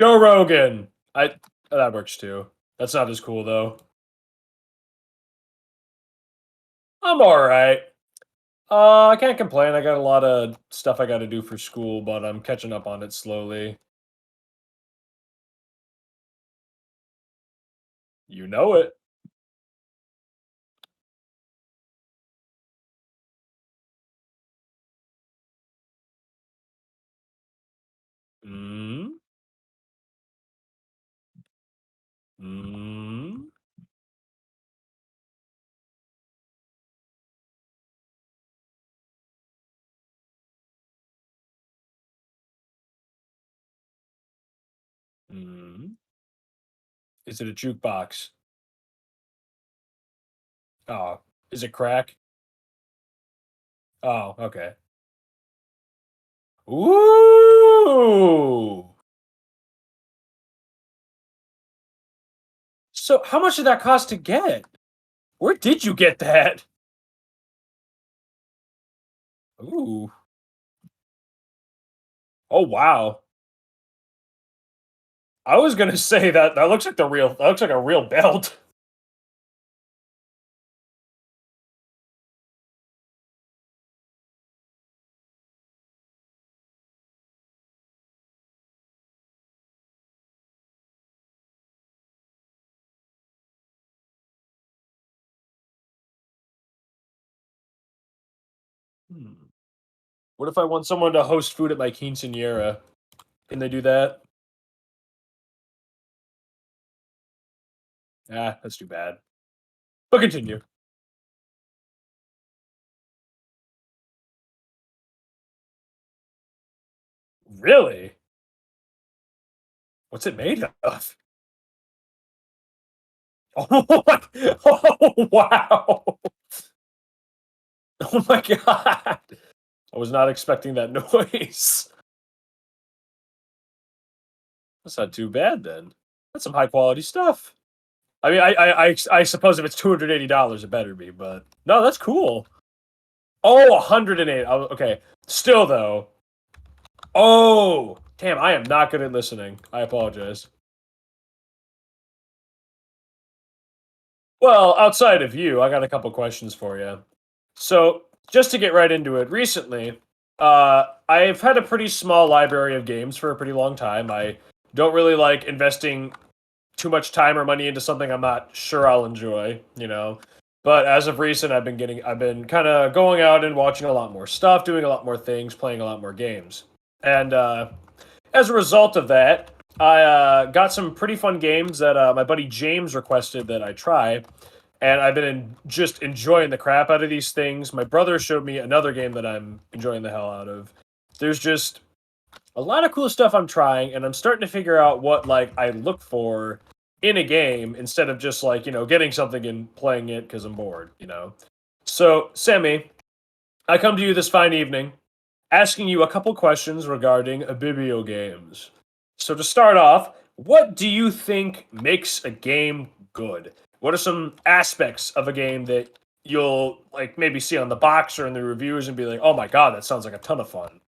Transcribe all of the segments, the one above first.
Joe Rogan. That works too. That's not as cool though. I'm all right. I can't complain. I got a lot of stuff I got to do for school, but I'm catching up on it slowly. You know it. Mm, mm, mm. Is it a jukebox? Oh, is it crack? Oh, okay. Ooh. So, how much did that cost to get? Where did you get that? Ooh. Oh, wow. I was gonna say that looks like the real. That looks like a real belt. Hmm. What if I want someone to host food at my quinceanera? Can they do that? Ah, that's too bad. But continue. Really? What's it made of? Oh my, oh wow. Oh my god. I was not expecting that noise. That's not too bad then. That's some high quality stuff. I mean, I suppose if it's $280, it better be, but no, that's cool. Oh, 108. Okay. Still though. Oh, damn, I am not good at listening. I apologize. Well, outside of you, I got a couple questions for you. So, just to get right into it, recently, I've had a pretty small library of games for a pretty long time. I don't really like investing too much time or money into something I'm not sure I'll enjoy, you know. But as of recent, I've been kind of going out and watching a lot more stuff, doing a lot more things, playing a lot more games. And as a result of that, I got some pretty fun games that my buddy James requested that I try, and I've been just enjoying the crap out of these things. My brother showed me another game that I'm enjoying the hell out of. There's just a lot of cool stuff I'm trying, and I'm starting to figure out what like I look for in a game instead of just like getting something and playing it because I'm bored. So, Sammy, I come to you this fine evening asking you a couple questions regarding Abibio games. So to start off, what do you think makes a game good? What are some aspects of a game that you'll like maybe see on the box or in the reviews and be like, "Oh my god, that sounds like a ton of fun."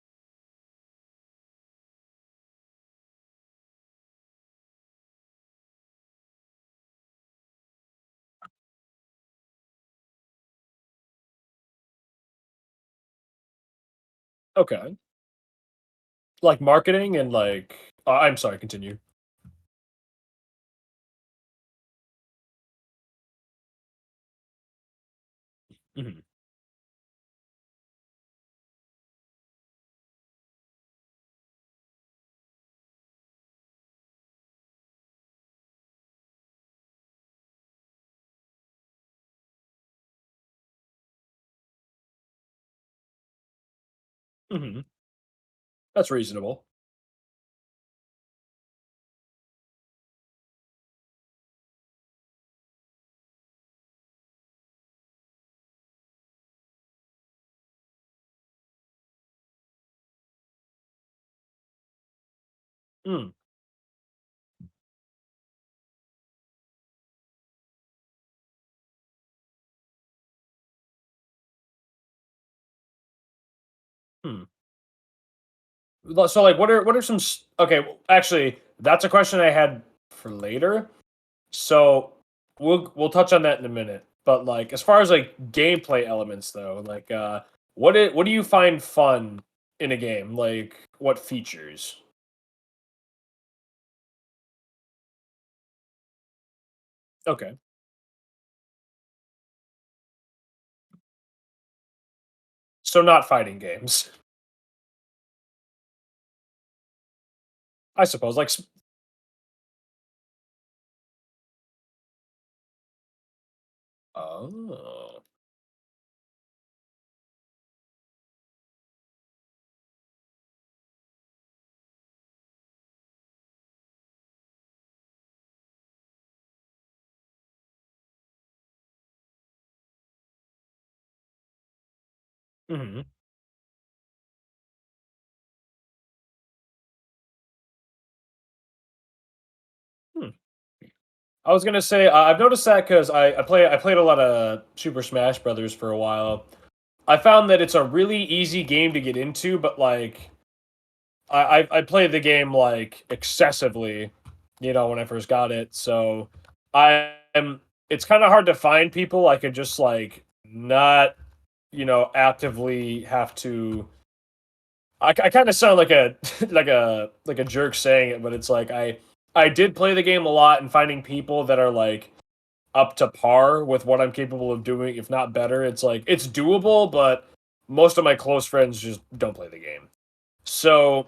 Okay. Like marketing and like I'm sorry, continue. Mhm. Mhm. That's reasonable. Mm. Hmm. So like what are some okay, actually That's a question I had for later. So we'll touch on that in a minute. But like as far as like gameplay elements though, like what do you find fun in a game? Like what features? Okay. So not fighting games. I suppose like oh. Mhm. Hmm. I was gonna say I've noticed that because I played a lot of Super Smash Brothers for a while. I found that it's a really easy game to get into, but like I played the game like excessively, when I first got it. So I am it's kind of hard to find people I could just like not actively have to. I kind of sound like a like a jerk saying it, but it's like I did play the game a lot and finding people that are like up to par with what I'm capable of doing, if not better. It's like it's doable, but most of my close friends just don't play the game. So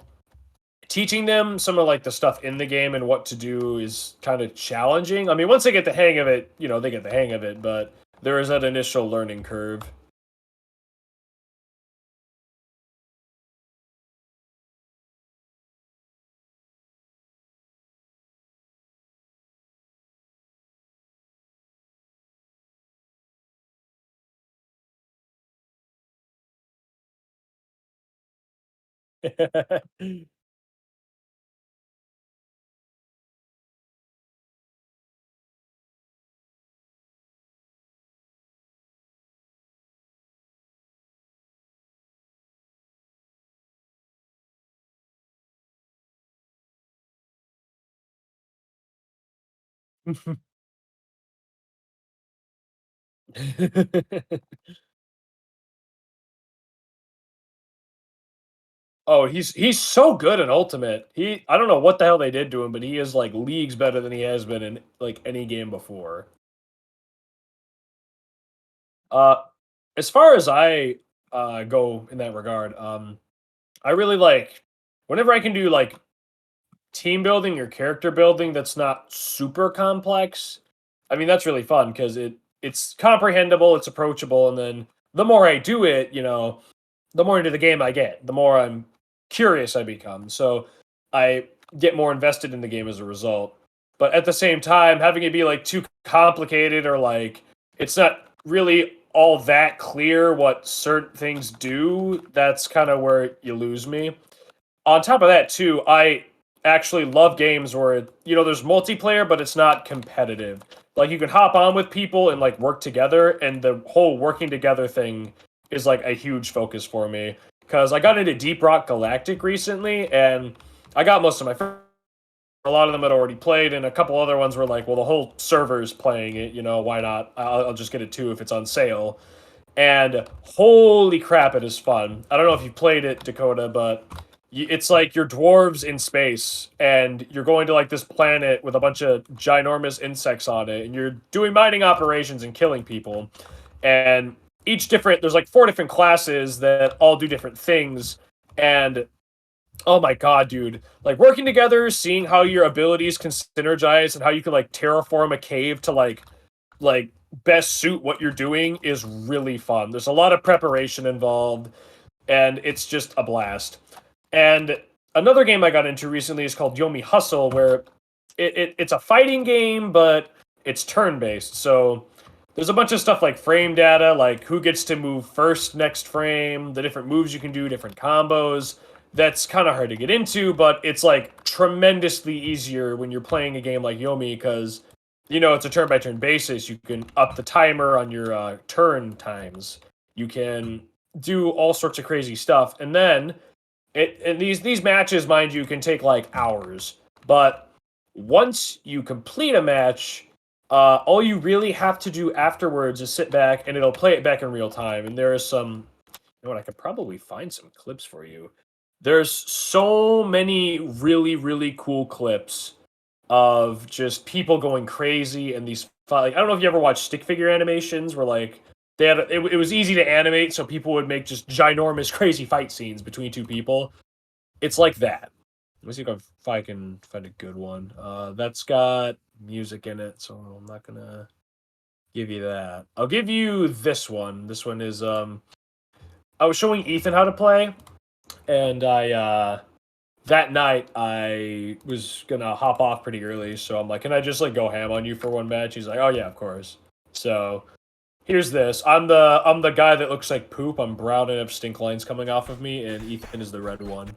teaching them some of like the stuff in the game and what to do is kind of challenging. I mean, once they get the hang of it, they get the hang of it, but there is that initial learning curve. Oh, he's so good in Ultimate. I don't know what the hell they did to him, but he is like leagues better than he has been in like any game before. Uh as far as I go in that regard, I really like whenever I can do like team building or character building that's not super complex. I mean, that's really fun because it's comprehensible, it's approachable, and then the more I do it, the more into the game I get, the more I'm curious I become. So I get more invested in the game as a result. But at the same time, having it be like too complicated or like it's not really all that clear what certain things do, that's kind of where you lose me. On top of that, too, I actually love games where there's multiplayer, but it's not competitive. Like you can hop on with people and like work together, and the whole working together thing is like a huge focus for me. Because I got into Deep Rock Galactic recently, and I got most of my friends. A lot of them had already played, and a couple other ones were like, "Well, the whole server's playing it. Why not? I'll just get it too if it's on sale." And holy crap, it is fun. I don't know if you've played it, Dakota, but it's like you're dwarves in space, and you're going to like this planet with a bunch of ginormous insects on it, and you're doing mining operations and killing people. And there's like four different classes that all do different things. And oh my god, dude. Like working together, seeing how your abilities can synergize and how you can like terraform a cave to like best suit what you're doing is really fun. There's a lot of preparation involved, and it's just a blast. And another game I got into recently is called Yomi Hustle, where it's a fighting game, but it's turn based. So there's a bunch of stuff like frame data, like who gets to move first next frame, the different moves you can do, different combos. That's kind of hard to get into, but it's like tremendously easier when you're playing a game like Yomi because it's a turn by turn basis. You can up the timer on your turn times. You can do all sorts of crazy stuff, and then and these matches, mind you, can take like hours. But Once you complete a match, all you really have to do afterwards is sit back and it'll play it back in real time. And there is some, you know what, I could probably find some clips for you. There's so many really, really cool clips of just people going crazy and these like I don't know if you ever watched stick figure animations where like they had it was easy to animate, so people would make just ginormous crazy fight scenes between two people. It's like that. Let me see if I can find a good one. That's got music in it, so I'm not gonna give you that. I'll give you this one. This one is I was showing Ethan how to play, and I that night I was gonna hop off pretty early, so I'm like, can I just like go ham on you for one match? He's like, oh yeah, of course. So here's this. I'm the guy that looks like poop. I'm brown and have stink lines coming off of me, and Ethan is the red one.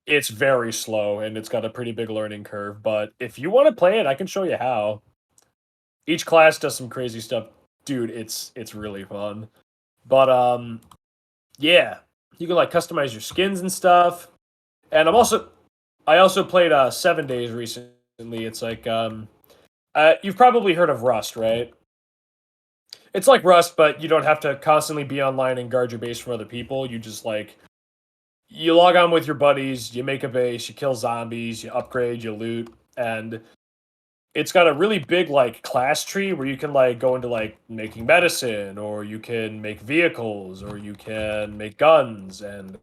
It's very slow and it's got a pretty big learning curve, but if you want to play it, I can show you how. Each class does some crazy stuff. Dude, it's really fun. But yeah, you can like customize your skins and stuff. And I also played 7 Days recently. It's like you've probably heard of Rust, right? It's like Rust, but you don't have to constantly be online and guard your base from other people. You just like you log on with your buddies, you make a base, you kill zombies, you upgrade, you loot, and it's got a really big like class tree where you can like go into like making medicine, or you can make vehicles, or you can make guns, and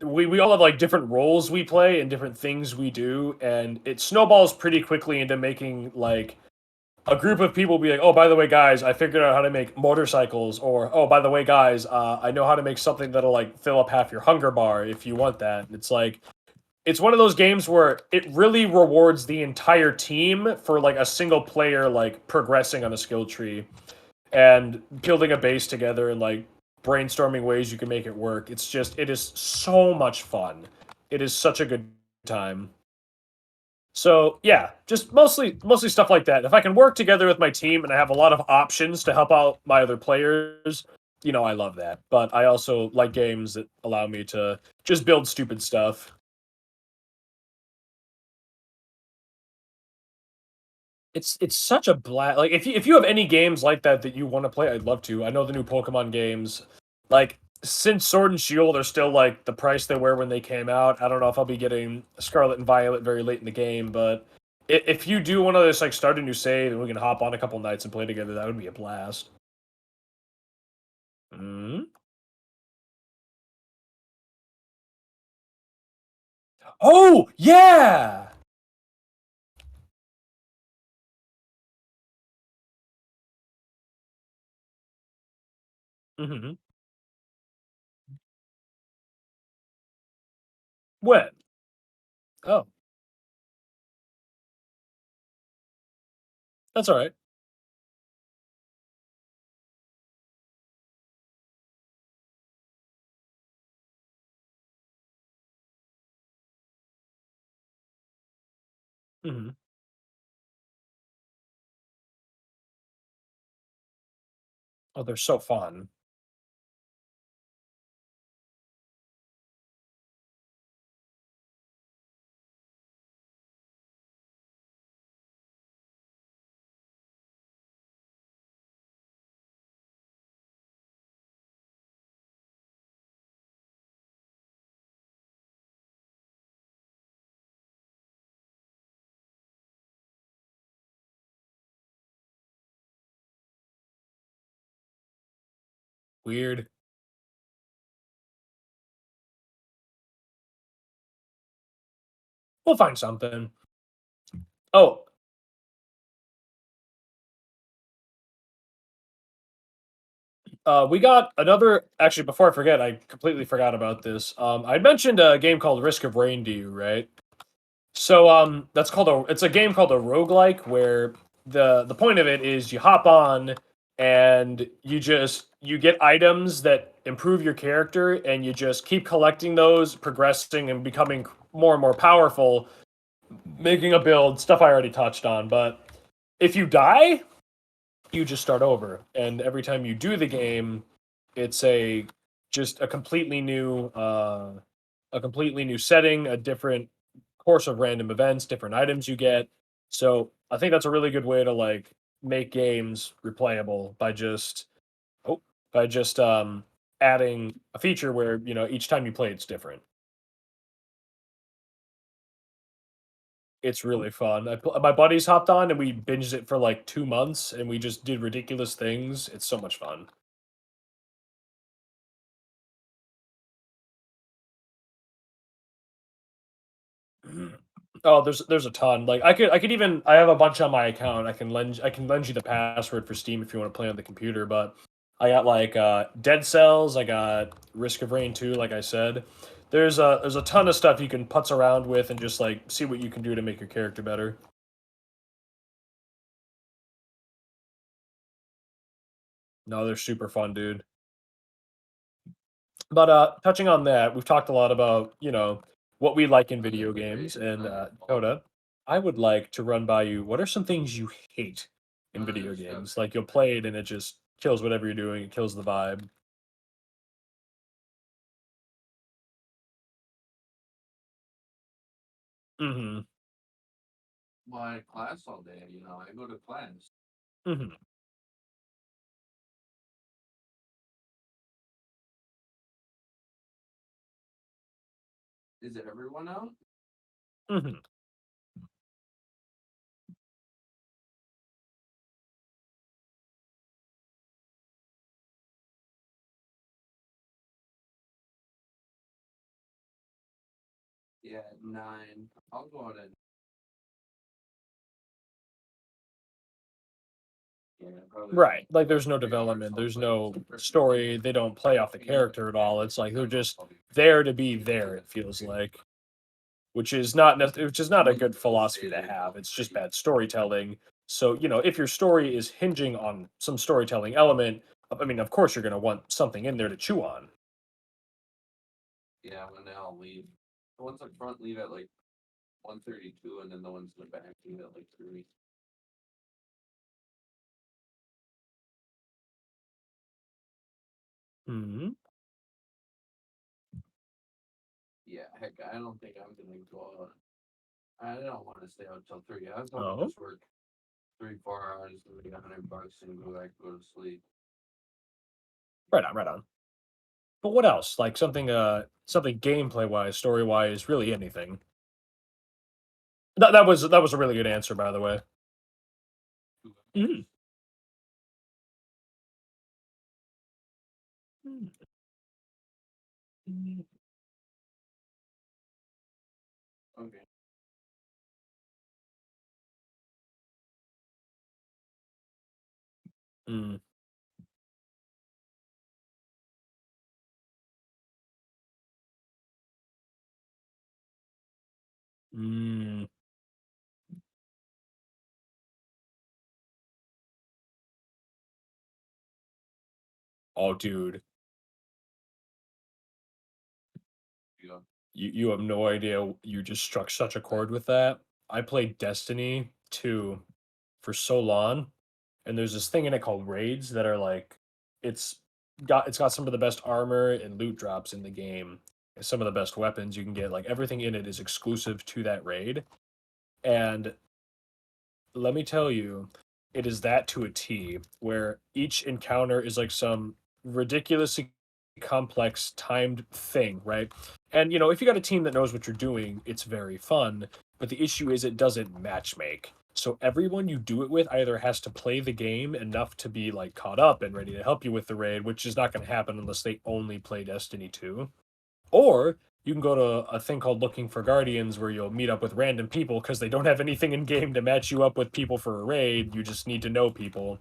we all have like different roles we play and different things we do, and it snowballs pretty quickly into making like a group of people be like, oh, by the way, guys, I figured out how to make motorcycles, or oh, by the way, guys, I know how to make something that'll like fill up half your hunger bar if you want that. And it's like it's one of those games where it really rewards the entire team for like a single player like progressing on a skill tree and building a base together and like brainstorming ways you can make it work. It's just it is so much fun. It is such a good time. So yeah, just mostly stuff like that. If I can work together with my team and I have a lot of options to help out my other players, I love that. But I also like games that allow me to just build stupid stuff. It's such a blast. Like if you have any games like that that you want to play, I'd love to. I know the new Pokemon games, like since Sword and Shield are still like the price they were when they came out. I don't know if I'll be getting Scarlet and Violet very late in the game, but if you do want to just like start a new save and we can hop on a couple nights and play together, that would be a blast. Mm. Oh yeah. Hmm. When? Oh, that's all right. Hmm. Oh, they're so fun. Weird. We'll find something. Oh, we got another. Actually, before I forget, I completely forgot about this. I mentioned a game called Risk of Rain to you, right? So, that's called a. It's a game called a roguelike where the point of it is you hop on and you get items that improve your character, and you just keep collecting those, progressing, and becoming more and more powerful, making a build. Stuff I already touched on, but if you die, you just start over, and every time you do the game, it's a just a completely new setting, a different course of random events, different items you get. So I think that's a really good way to like make games replayable by oh just adding a feature where each time you play it's different. It's really fun. My buddies hopped on and we binged it for like 2 months and we just did ridiculous things. It's so much fun. Oh, there's a ton. Like I have a bunch on my account. I can lend you the password for Steam if you want to play on the computer, but I got like Dead Cells, I got Risk of Rain 2, like I said. There's a ton of stuff you can putz around with and just like see what you can do to make your character better. No, they're super fun, dude. But touching on that, we've talked a lot about, what we like in video games and Coda, I would like to run by you what are some things you hate in video games? Like you'll play it and it just kills whatever you're doing, it kills the vibe. Mhm. Mhm. Mhm. Right. Like there's no development, there's no story, they don't play off the character at all. It's like they're just there to be there, it feels like. Which is not a good philosophy to have. It's just bad storytelling. So, if your story is hinging on some storytelling element, I mean, of course you're going to want something in there to chew on. Mhm. Oh, right on, right on. But what else? Like something gameplay wise, story wise, really anything. That was a really good answer, by the way. Mhm. Mm. Mm. Oh, dude, you have no idea. You just struck such a chord with that. I played Destiny 2 for so long, and there's this thing in it called raids that are like, it's it's got some of the best armor and loot drops in the game, and some of the best weapons you can get. Like everything in it is exclusive to that raid, and let me tell you, it is that to a T, where each encounter is like some ridiculously complex timed thing, right? And if you got a team that knows what you're doing, it's very fun. But the issue is it doesn't matchmake. So everyone you do it with either has to play the game enough to be like caught up and ready to help you with the raid, which is not going to happen unless they only play Destiny 2. Or you can go to a thing called Looking for Guardians where you'll meet up with random people because they don't have anything in game to match you up with people for a raid. You just need to know people.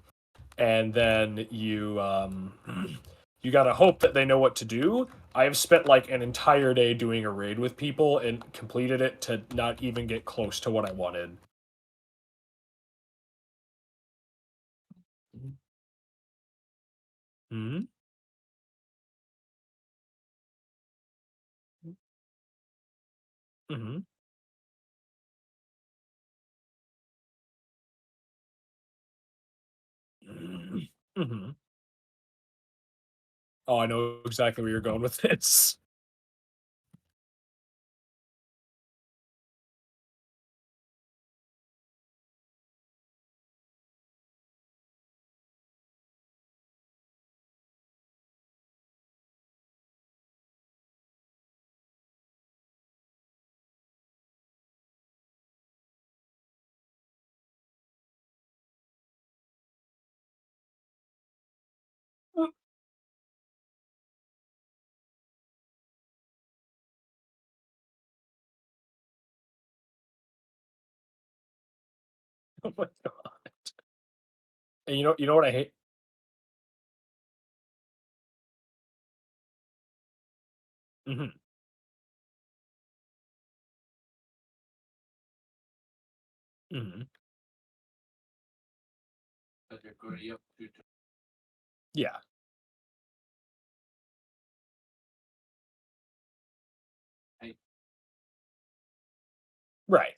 And then you gotta hope that they know what to do. I have spent like an entire day doing a raid with people and completed it to not even get close to what I wanted. Hmm. Hmm. Hmm. Oh, I know exactly where you're going with this. Oh my god. And you know what I hate? Mhm, mhm. Yeah, right.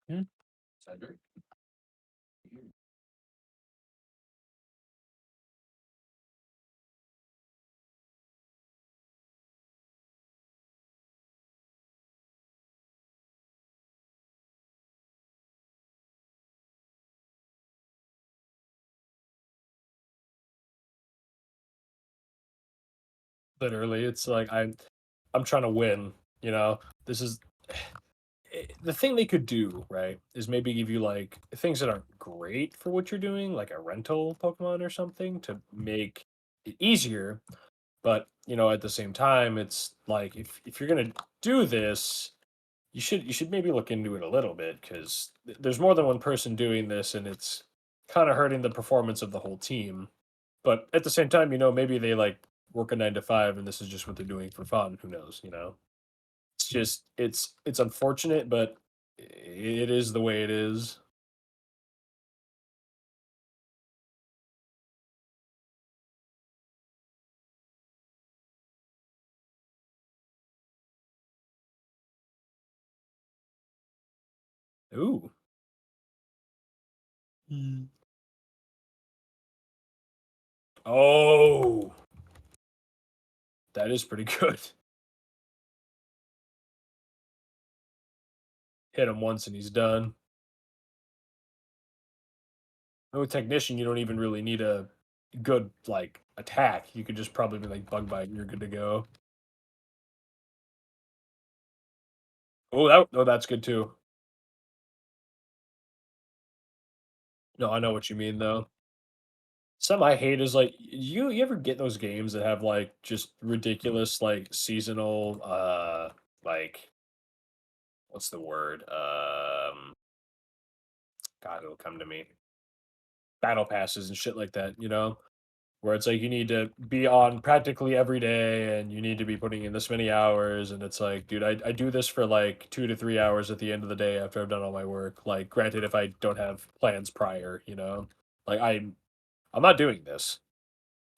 Mhm. Literally, it's like I'm trying to win, you know? This is the thing they could do, right, is maybe give you, like, things that aren't great for what you're doing, like a rental Pokemon or something to make it easier, but, at the same time, it's like, if you're gonna do this, you should maybe look into it a little bit 'cause there's more than one person doing this, and it's kinda hurting the performance of the whole team, but at the same time, maybe they, like, work a 9 to 5 and this is just what they're doing for fun, who knows, you know? It's just it's unfortunate, but it is the way it is. Ooh. Mm. Oh, that is pretty good. Hit him once and he's done. And with Technician, you don't even really need a good, like, attack. You could just probably be like Bug Bite and you're good to go. Oh, that's good too. No, I know what you mean though. Some I hate is like you ever get those games that have like just ridiculous like seasonal like what's the word? God, it'll come to me. Battle passes and shit like that, where it's like you need to be on practically every day and you need to be putting in this many hours. And it's like, dude, I do this for like 2 to 3 hours at the end of the day after I've done all my work. Like, granted, if I don't have plans prior, like I'm not doing this.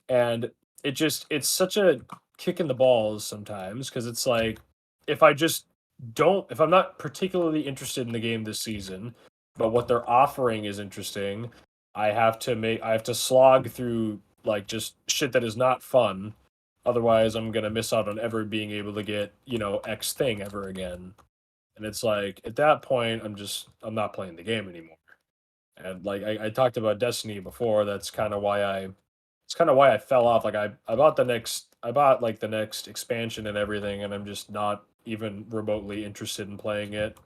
And it's such a kick in the balls sometimes because it's like if I just don't if I'm not particularly interested in the game this season, but what they're offering is interesting, I have to slog through like just shit that is not fun. Otherwise, I'm gonna miss out on ever being able to get, X thing ever again. And it's like at that point, I'm not playing the game anymore. And like I talked about Destiny before, it's kind of why I fell off. Like I bought like the next expansion and everything, and I'm just not even remotely interested in playing it.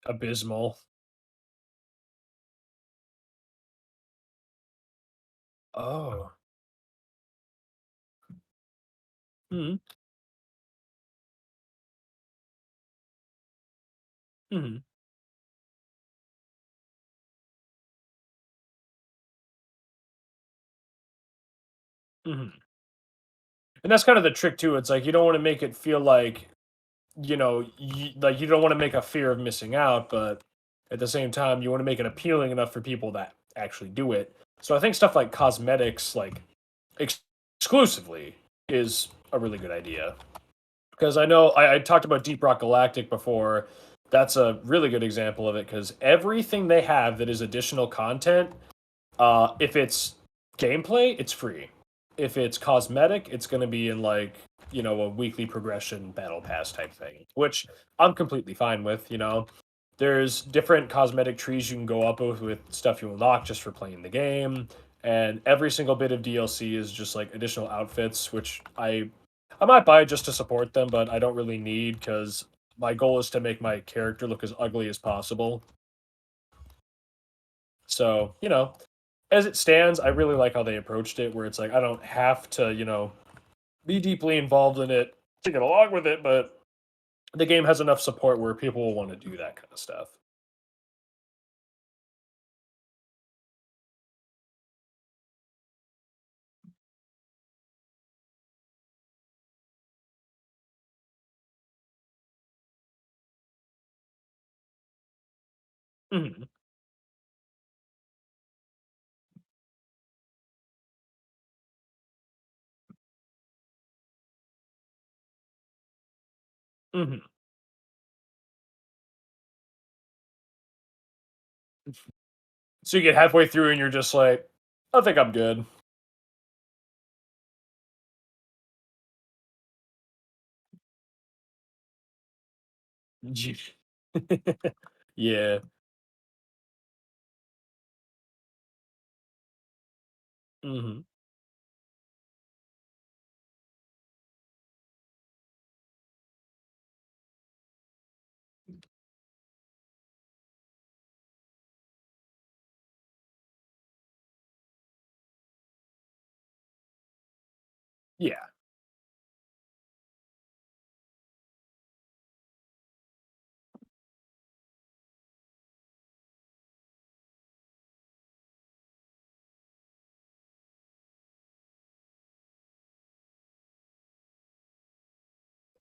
Abysmal. Oh. Hmm. Hmm. Hmm. And that's kind of the trick too. It's like you don't want to make it feel like like you don't want to make a fear of missing out, but at the same time, you want to make it appealing enough for people that actually do it. So I think stuff like cosmetics, like ex- exclusively, is a really good idea. Because I know I talked about Deep Rock Galactic before. That's a really good example of it because everything they have that is additional content, if it's gameplay, it's free. If it's cosmetic, it's going to be in like, a weekly progression battle pass type thing, which I'm completely fine with. There's different cosmetic trees you can go up with stuff you unlock just for playing the game, and every single bit of DLC is just like additional outfits, which I might buy just to support them, but I don't really need because my goal is to make my character look as ugly as possible. So, as it stands, I really like how they approached it, where it's like I don't have to, be deeply involved in it to get along with it, but the game has enough support where people will want to do that kind of stuff. Hmm. Hmm. So you get halfway through and you're just like, I think I'm good. Yeah. Hmm. Yeah.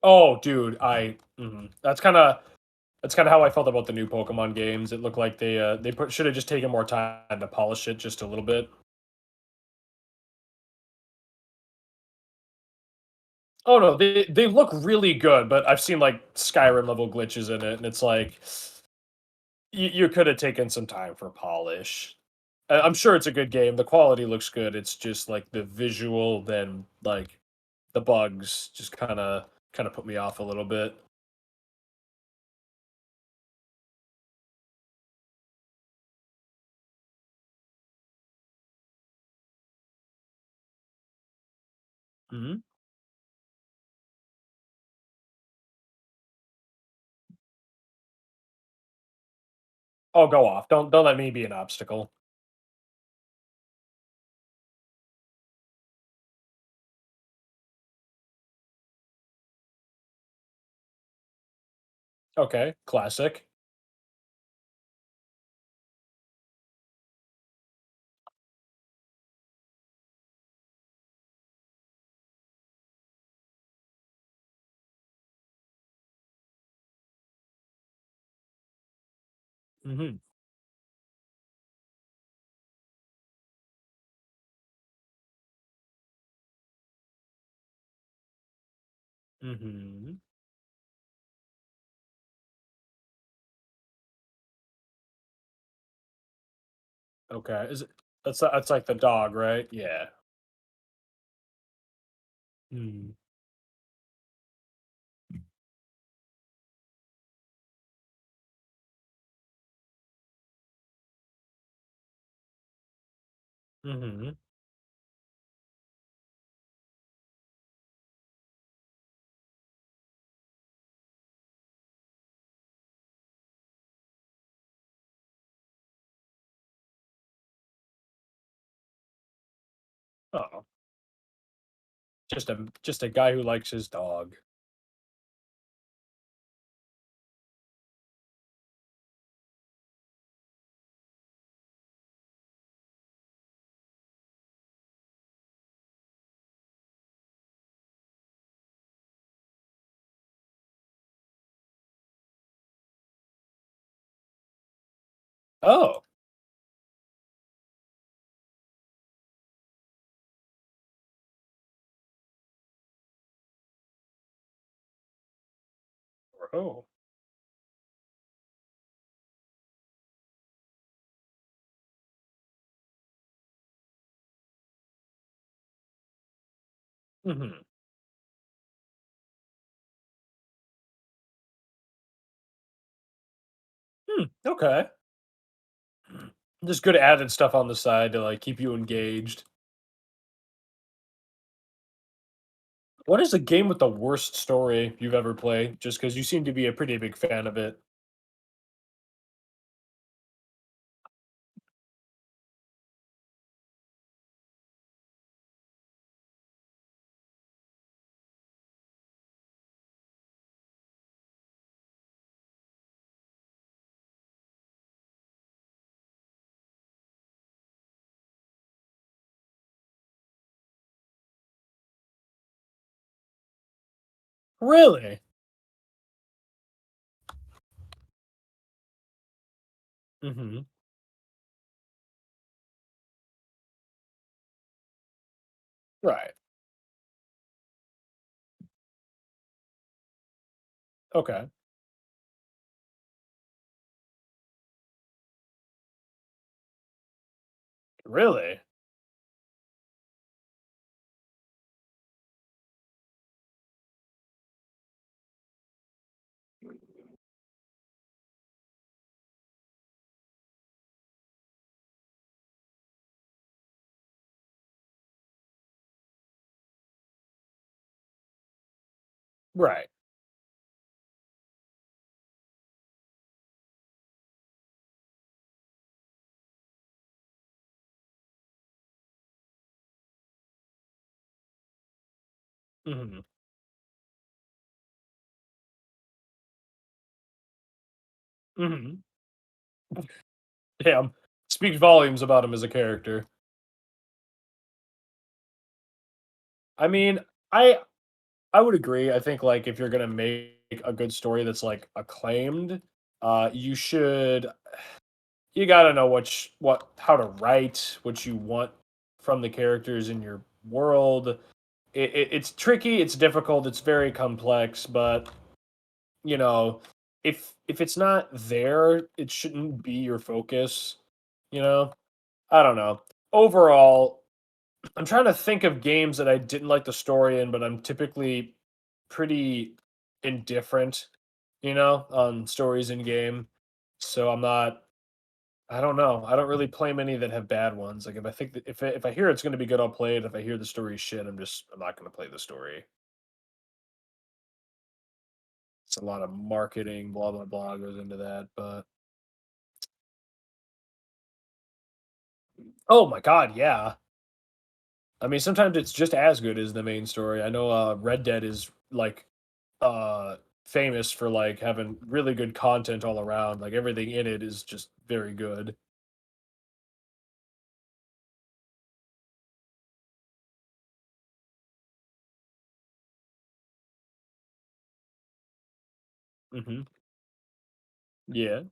Oh, dude, that's kind of how I felt about the new Pokemon games. It looked like they should have just taken more time to polish it just a little bit. Oh no, they look really good, but I've seen like Skyrim level glitches in it, and it's like you could have taken some time for polish. I'm sure it's a good game. The quality looks good. It's just like the visual, then like the bugs, just kind of put me off a little bit. Hmm. Oh, go off! Don't let me be an obstacle. Okay, classic. Hmm. Hmm. Okay, is it that's like the dog, right? Yeah. Mm. Mhm. Oh, just a guy who likes his dog. Oh. Oh. Mhm. Hmm, okay. Just good added stuff on the side to, like, keep you engaged. What is the game with the worst story you've ever played? Just because you seem to be a pretty big fan of it. Really? Mhm. Right. Okay. Really? Right. Mhm. Mhm. Damn. Speaks volumes about him as a character. I mean, I I would agree. I think, like, if you're gonna make a good story that's, like, acclaimed, you should you gotta know what how to write, what you want from the characters in your world. It's tricky, it's difficult, it's very complex, but, you know, if it's not there, it shouldn't be your focus, you know? I don't know. Overall, I'm trying to think of games that I didn't like the story in, but I'm typically pretty indifferent, on stories in game. So I don't know. I don't really play many that have bad ones. Like if I think that if I hear it's going to be good, I'll play it. If I hear the story is shit, I'm not going to play the story. It's a lot of marketing, blah blah blah goes into that. But oh my god, yeah. I mean, sometimes it's just as good as the main story. I know Red Dead is like uh famous for like having really good content all around. Like everything in it is just very good. Hmm. Yeah.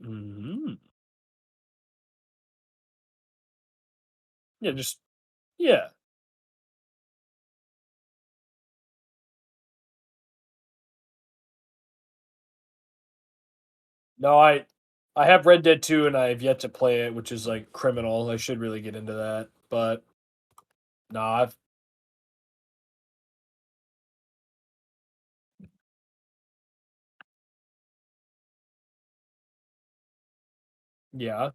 Hmm. Yeah, just yeah. No, I have Red Dead 2 and I have yet to play it, which is like criminal. I should really get into that. But no, I've yeah.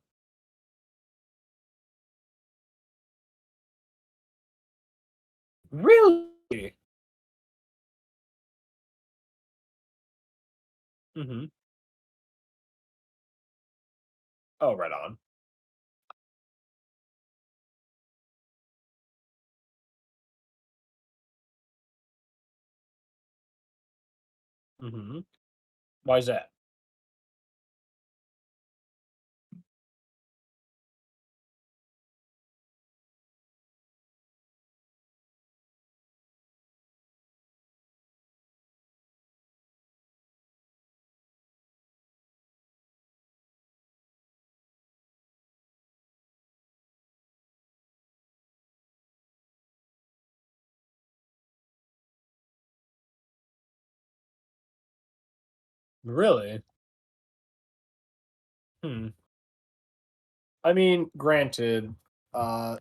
Really? Hmm. Oh, right on. Hmm. Why is that? Really? Hmm. I mean, granted, uh,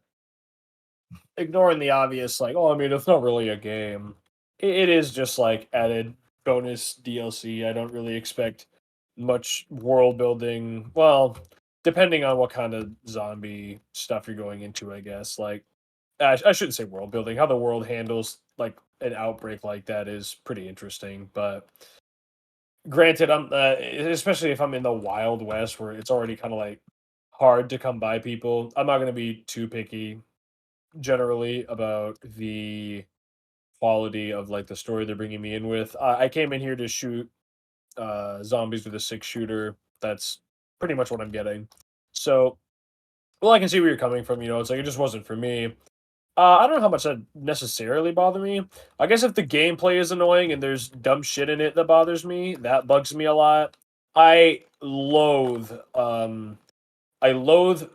ignoring the obvious, like, oh, I mean, it's not really a game. It is just like added bonus DLC. I don't really expect much world building. Well, depending on what kind of zombie stuff you're going into, I guess. Like, I shouldn't say world building. How the world handles like an outbreak like that is pretty interesting. But granted, especially if I'm in the Wild West where it's already kind of like hard to come by people. I'm not going to be too picky generally about the quality of like the story they're bringing me in with. I came in here to shoot zombies with a six shooter. That's pretty much what I'm getting. So, well, I can see where you're coming from. It's like it just wasn't for me. I don't know how much that necessarily bother me. I guess if the gameplay is annoying and there's dumb shit in it that bothers me, that bugs me a lot. I loathe, I loathe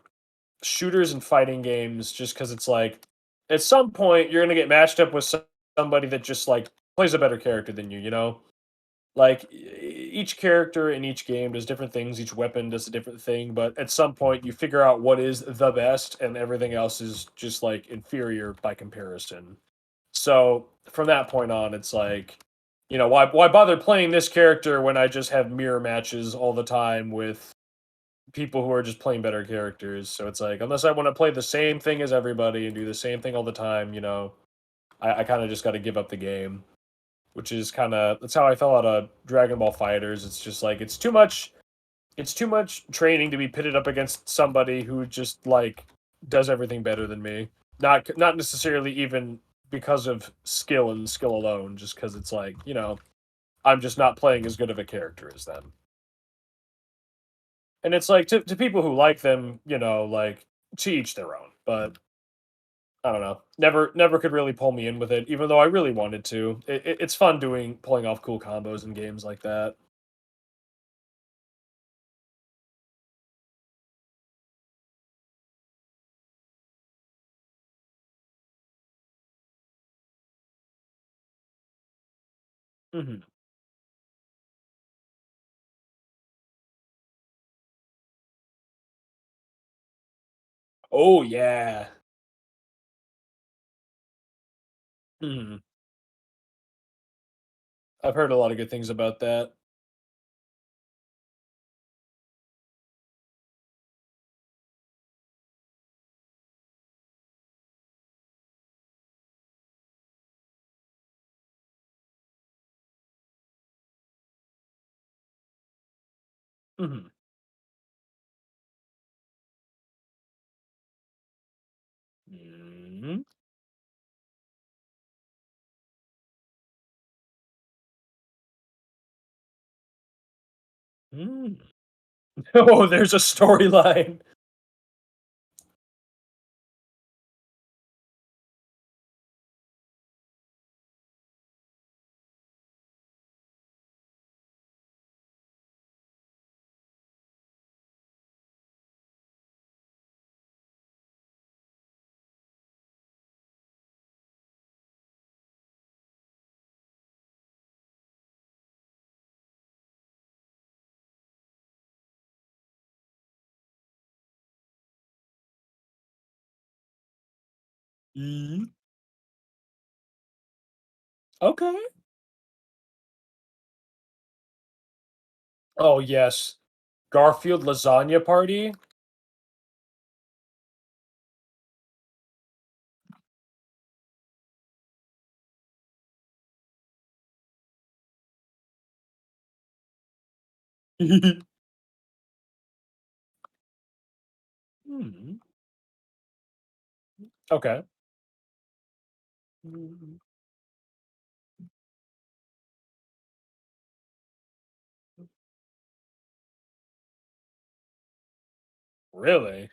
shooters and fighting games just because it's like at some point you're gonna get matched up with somebody that just like plays a better character than you. Like each character in each game does different things, each weapon does a different thing, but at some point you figure out what is the best and everything else is just like inferior by comparison. So from that point on, it's like, why bother playing this character when I just have mirror matches all the time with people who are just playing better characters. So it's like, unless I want to play the same thing as everybody and do the same thing all the time, I kind of just got to give up the game, which is that's how I felt out of Dragon Ball Fighters. It's just like it's too much training to be pitted up against somebody who just like does everything better than me. Not necessarily even because of skill and skill alone, just because it's like, I'm just not playing as good of a character as them. And it's like to people who like them, like to each their own. But I don't know. Never could really pull me in with it, even though I really wanted to. It's fun pulling off cool combos in games like that. Hmm. Oh yeah. Hmm. I've heard a lot of good things about that. Hmm. Hmm. Hmm. Oh, there's a storyline. Mhm. Okay. Oh yes. Garfield lasagna party. Hmm. Okay. Mhm. Really?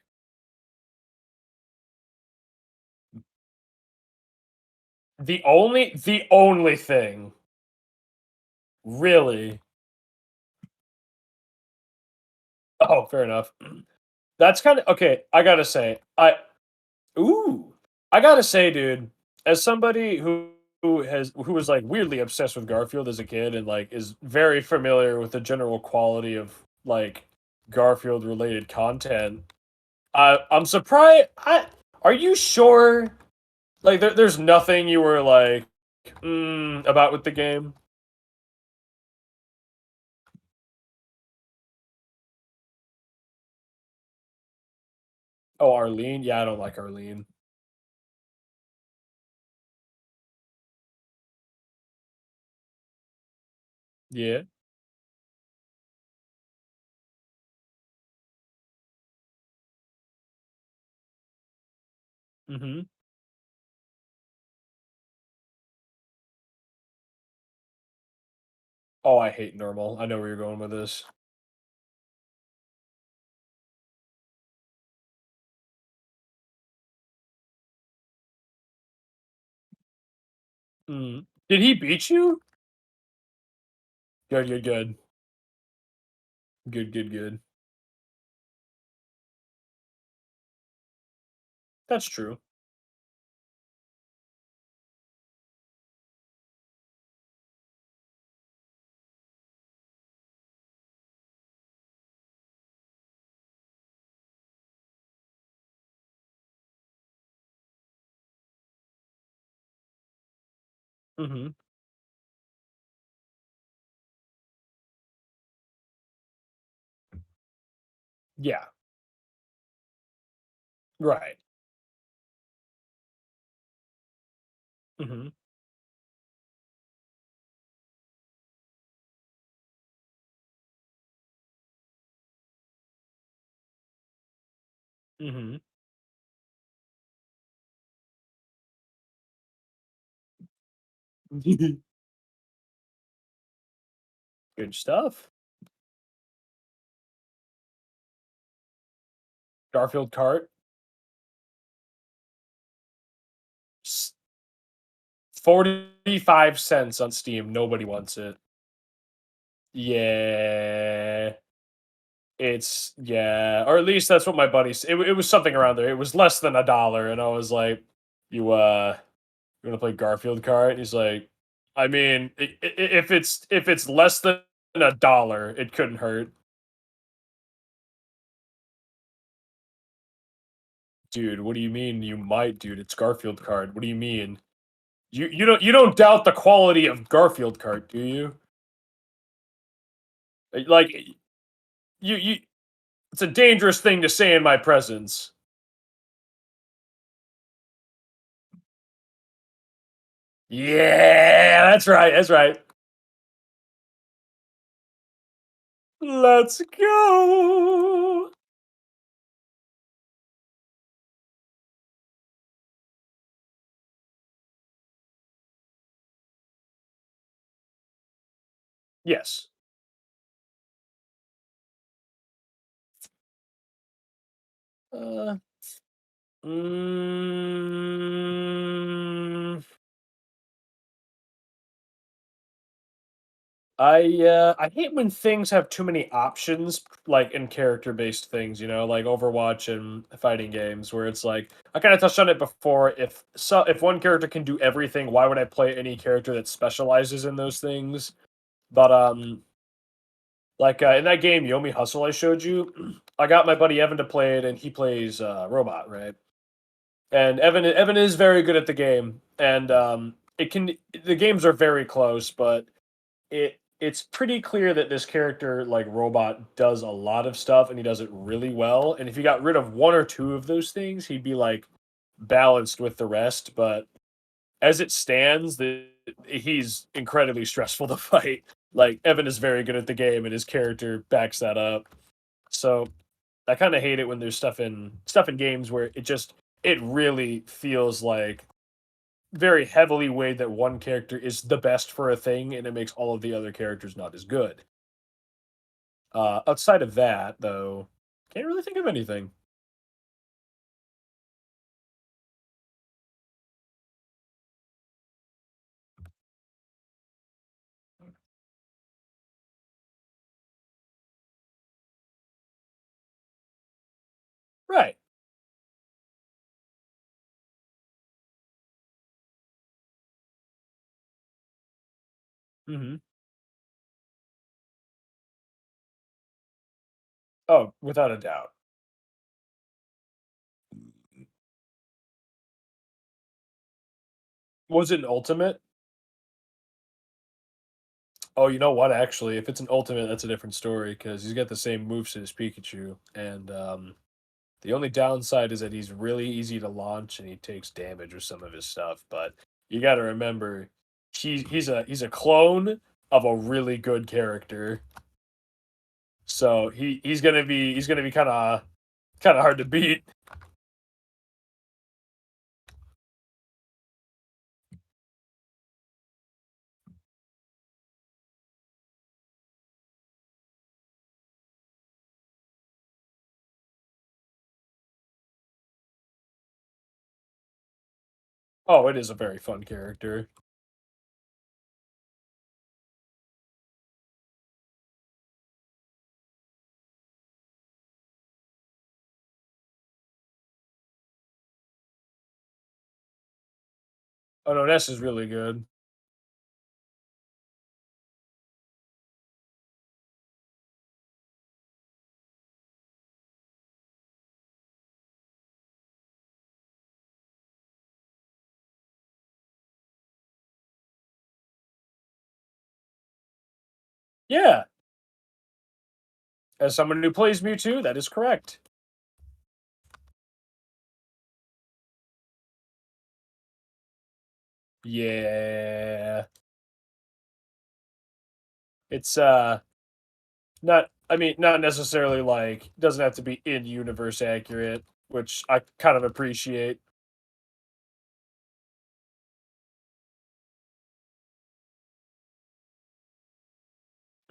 The only thing. Really? Oh, fair enough. That's kinda okay, I gotta say, ooh, I gotta say, dude, as somebody who was like weirdly obsessed with Garfield as a kid and like is very familiar with the general quality of like Garfield related content. I'm surprised. Are you sure? Like, there's nothing you were like about with the game. Oh, Arlene. Yeah, I don't like Arlene. Yeah. Mm-hmm. Oh, I hate normal. I know where you're going with this. Mm. Did he beat you? Good, good, good, good, good, good. That's true. Mm-hmm. Yeah. Right. Mm-hmm. Mm-hmm. Good stuff. Garfield cart. 45 cents on Steam. Nobody wants it. Yeah. Yeah, or at least that's what my buddies. It was something around there. It was less than $1, and I was like, you want to play Garfield cart?" And he's like, "I mean, if it's less than $1, it couldn't hurt." Dude, what do you mean you might, dude? It's Garfield cart. What do you mean? You don't doubt the quality of Garfield cart, do you? Like you it's a dangerous thing to say in my presence. Yeah, that's right. That's right. Let's go. Yes. Uh, mm, I hate when things have too many options, like in character-based things, like Overwatch and fighting games, where it's like I kind of touched on it before. If one character can do everything, why would I play any character that specializes in those things? But like in that game Yomi Hustle I showed you, I got my buddy Evan to play it, and he plays robot, right? And Evan is very good at the game, and the games are very close, but it's pretty clear that this character like robot does a lot of stuff and he does it really well. And if you got rid of one or two of those things, he'd be like balanced with the rest. But as it stands, he's incredibly stressful to fight. Like Evan is very good at the game, and his character backs that up. So I kind of hate it when there's stuff in games where it really feels like very heavily weighed that one character is the best for a thing, and it makes all of the other characters not as good. Outside of that, though, can't really think of anything. Right. Hmm. Oh, without a doubt. Was it an ultimate? Oh, you know what? Actually, if it's an ultimate, that's a different story because he's got the same moves as Pikachu, and the only downside is that he's really easy to launch and he takes damage with some of his stuff. But you got to remember, he's a clone of a really good character, so he's gonna be kind of hard to beat. Oh, it is a very fun character. Oh no, Ness is really good. Yeah, as someone who plays Mewtwo, that is correct. Yeah, it's not, I mean, not necessarily like doesn't have to be in universe accurate, which I kind of appreciate.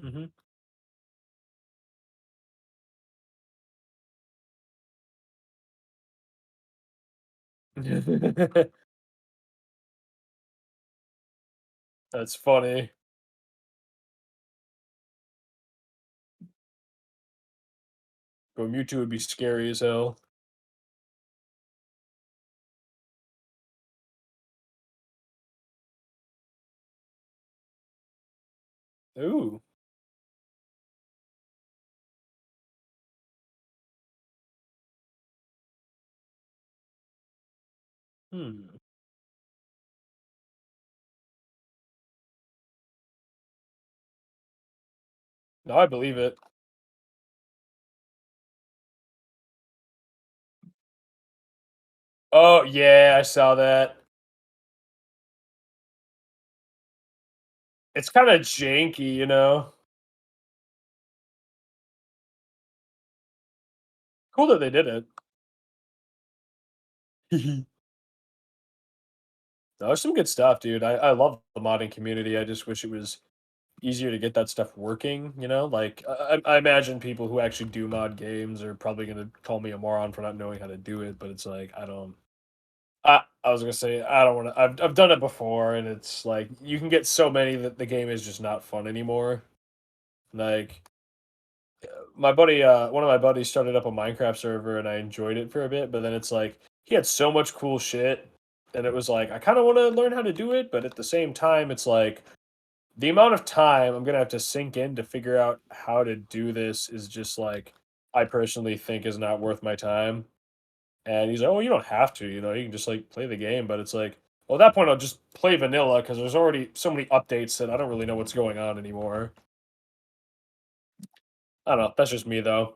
Mhm. That's funny. But Mewtwo would be scary as hell. Ooh. Hmm. No, I believe it. Oh yeah, I saw that. It's kind of janky, you know. Cool that they did it. No, there's some good stuff, dude. I love the modding community. I just wish it was easier to get that stuff working, you know? Like, I imagine people who actually do mod games are probably gonna call me a moron for not knowing how to do it, but it's like, I don't I was gonna say, I don't wanna I've done it before, and it's like, you can get so many that the game is just not fun anymore. Like, one of my buddies started up a Minecraft server, and I enjoyed it for a bit, but then it's like, he had so much cool shit, and it was like, I kinda wanna learn how to do it, but at the same time, it's like, the amount of time I'm gonna have to sink in to figure out how to do this is just like, I personally think is not worth my time. And he's like, "Oh, you don't have to, you know, you can just like play the game." But it's like, well, at that point, I'll just play vanilla because there's already so many updates that I don't really know what's going on anymore. I don't know. That's just me, though.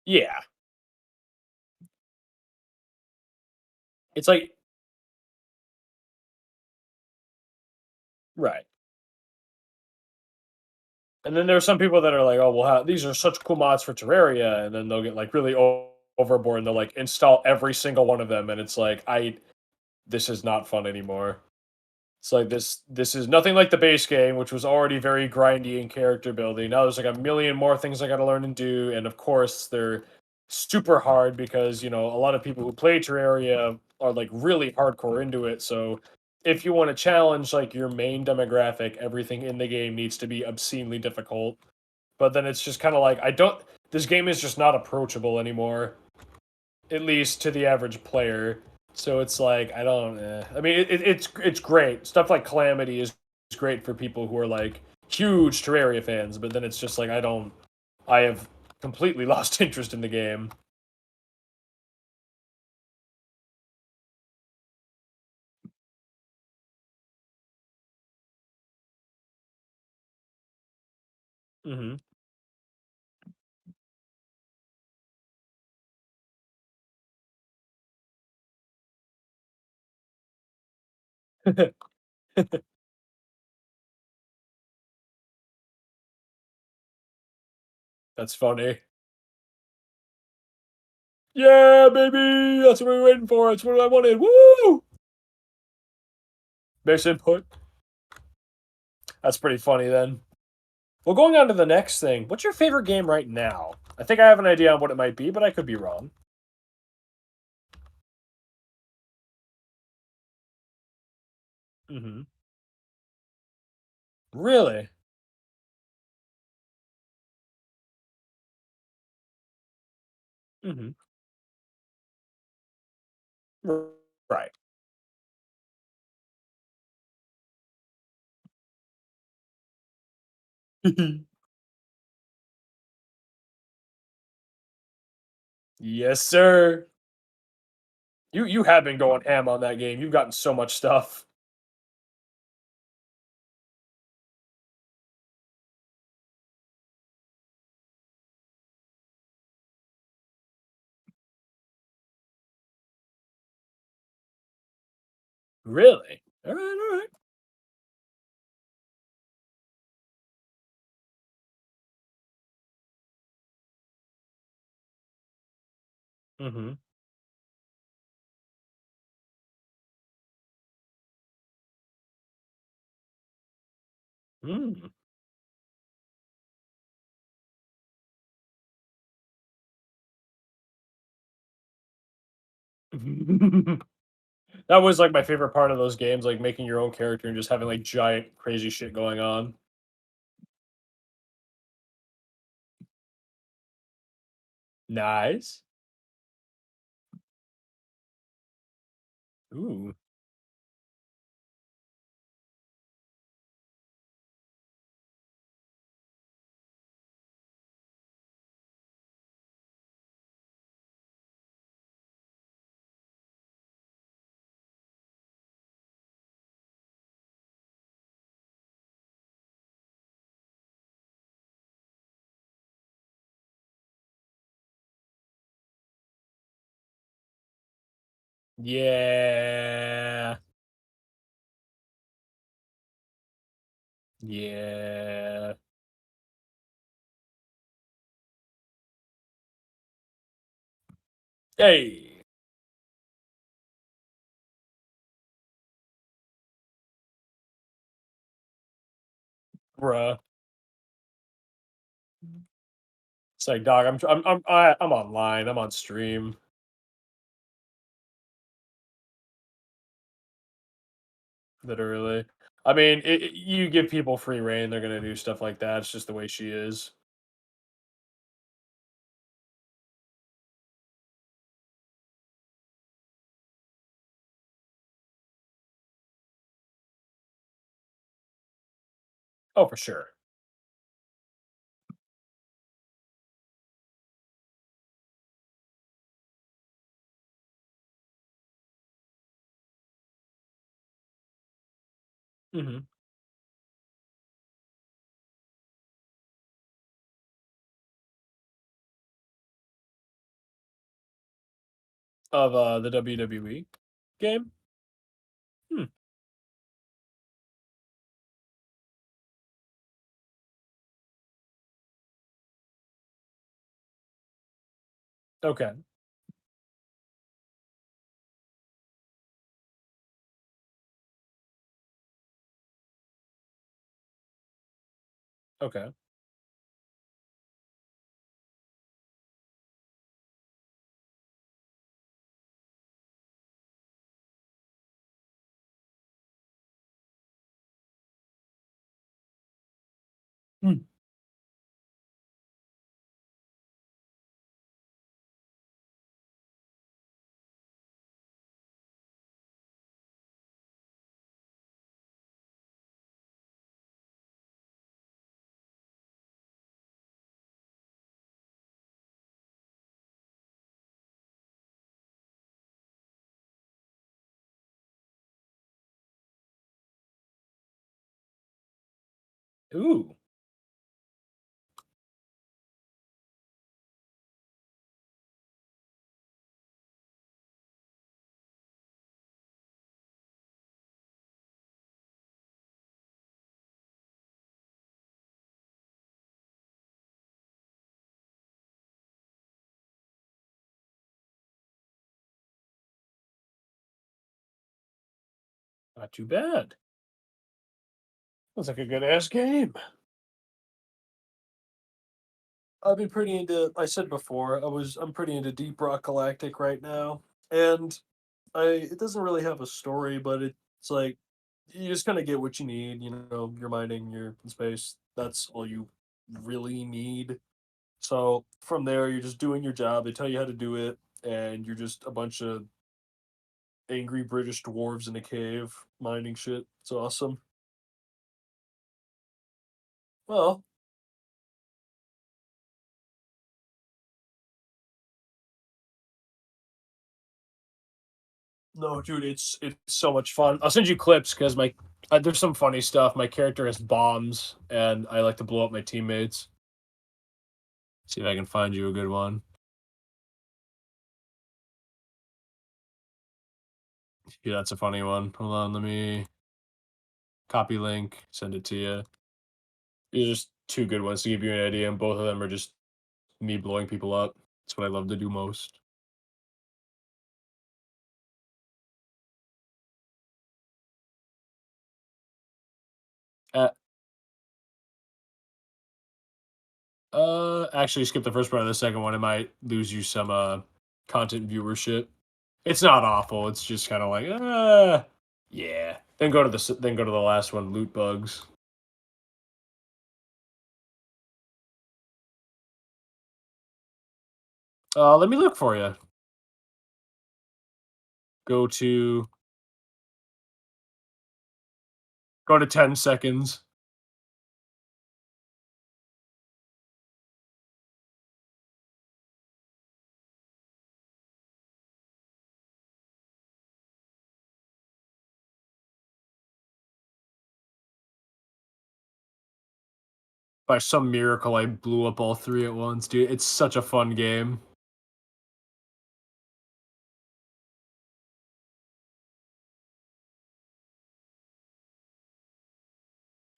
Yeah, it's like right. And then there are some people that are like, "Oh, well, these are such cool mods for Terraria," and then they'll get like really overboard and they'll like install every single one of them, and it's like, I this is not fun anymore. It's like this is nothing like the base game, which was already very grindy and character building. Now there's like a million more things I gotta learn and do, and of course they're super hard because, you know, a lot of people who play Terraria are like really hardcore into it. So if you want to challenge like your main demographic, everything in the game needs to be obscenely difficult. But then it's just kind of like I don't. This game is just not approachable anymore, at least to the average player. So it's like I don't. I mean, it's great stuff like Calamity is great for people who are like huge Terraria fans, but then it's just like I don't. I have completely lost interest in the game. Hmm. That's funny. Yeah, baby, that's what we were waiting for. That's what I wanted. Woo! Base input. That's pretty funny then. Well, going on to the next thing. What's your favorite game right now? I think I have an idea on what it might be, but I could be wrong. Hmm. Really? Hmm. Right. Yes, sir. You have been going ham on that game. You've gotten so much stuff. Really? All right, all right. Mm-hmm. Mm. That was like my favorite part of those games, like making your own character and just having like giant crazy shit going on. Nice. Ooh. Yeah. Yeah. Hey, bruh. It's like, dog, I'm online. I'm on stream. Literally. I mean, you give people free reign, they're gonna do stuff like that. It's just the way she is. Oh, for sure. Hmm. Of the WWE game. Hmm. Okay. Okay. Hmm. Ooh. Not too bad. Looks like a good ass game. I've been pretty into. I said before, I'm pretty into Deep Rock Galactic right now, and it doesn't really have a story, but it's like you just kind of get what you need. You know, you're mining, you're in space. That's all you really need. So from there, you're just doing your job. They tell you how to do it, and you're just a bunch of angry British dwarves in a cave mining shit. It's awesome. Well, no, dude, it's so much fun. I'll send you clips because my there's some funny stuff. My character has bombs, and I like to blow up my teammates. See if I can find you a good one. Yeah, that's a funny one. Hold on, let me copy link, send it to you. These are just two good ones to give you an idea, and both of them are just me blowing people up. That's what I love to do most. Uh, actually, skip the first part of the second one. It might lose you some content viewership. It's not awful. It's just kind of like yeah. Then go to then go to the last one, loot bugs. Let me look for you. Go to go to 10 seconds. By some miracle, I blew up all three at once, dude. It's such a fun game.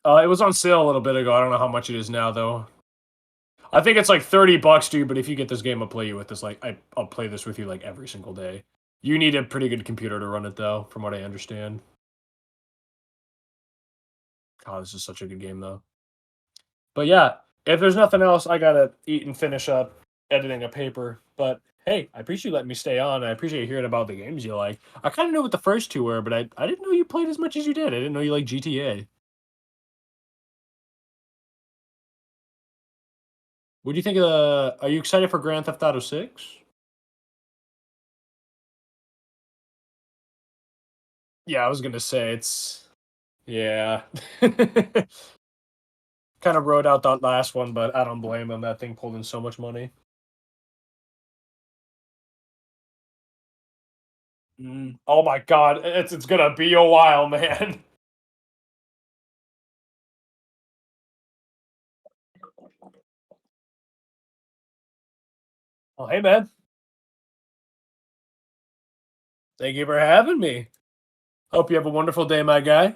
It was on sale a little bit ago. I don't know how much it is now, though. I think it's like $30, dude. But if you get this game, I'll play you with this. Like, I'll play this with you like every single day. You need a pretty good computer to run it, though, from what I understand. God, this is such a good game, though. But yeah, if there's nothing else, I gotta eat and finish up editing a paper. But hey, I appreciate you letting me stay on. I appreciate hearing about the games you like. I kind of knew what the first two were, but I didn't know you played as much as you did. I didn't know you like GTA. What do you think of the? Are you excited for Grand Theft Auto 6? Yeah, I was gonna say it's yeah. Kind of rode out that last one, but I don't blame him. That thing pulled in so much money. Oh my god, it's gonna be a while, man. Well, hey man, thank you for having me. Hope you have a wonderful day, my guy.